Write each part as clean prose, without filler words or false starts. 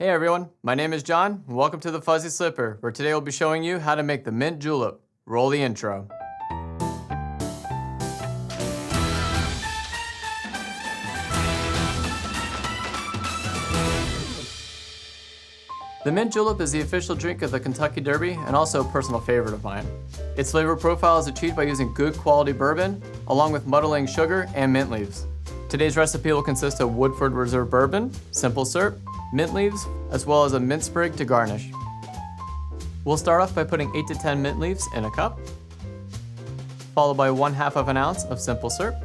Hey everyone, my name is John, and welcome to the Fuzzy Slipper, where today we'll be showing you how to make the Mint Julep. Roll the intro. The Mint Julep is the official drink of the Kentucky Derby and also a personal favorite of mine. Its flavor profile is achieved by using good quality bourbon, along with muddling sugar and mint leaves. Today's recipe will consist of Woodford Reserve bourbon, simple syrup, mint leaves, as well as a mint sprig to garnish. We'll start off by putting 8 to 10 mint leaves in a cup, followed by 1/2 of an ounce of simple syrup,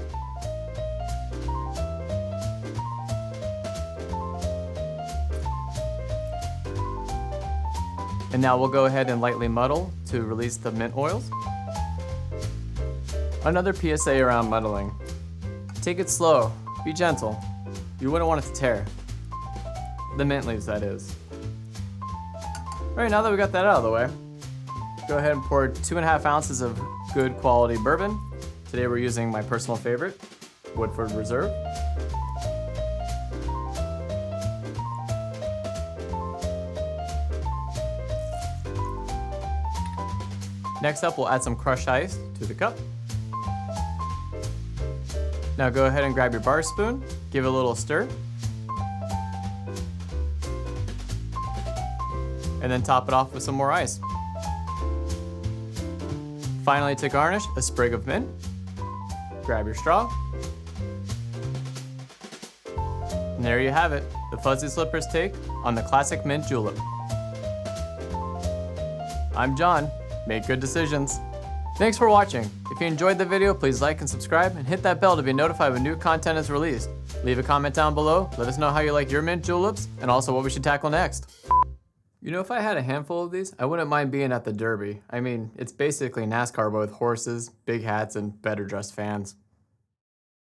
and now we'll go ahead and lightly muddle to release the mint oils. Another PSA around muddling. Take it slow, be gentle. You wouldn't want it to tear. The mint leaves, that is. All right, now that we got that out of the way, go ahead and pour 2.5 ounces of good quality bourbon. Today we're using my personal favorite, Woodford Reserve. Next up, we'll add some crushed ice to the cup. Now go ahead and grab your bar spoon, give it a little stir, and then top it off with some more ice. Finally, to garnish, a sprig of mint. Grab your straw. And there you have it, the Fuzzy Slipper's take on the classic Mint Julep. I'm John, make good decisions. Thanks for watching. If you enjoyed the video, please like and subscribe and hit that bell to be notified when new content is released. Leave a comment down below, let us know how you like your mint juleps and also what we should tackle next. You know, if I had a handful of these, I wouldn't mind being at the Derby. I mean, it's basically NASCAR but with horses, big hats, and better dressed fans.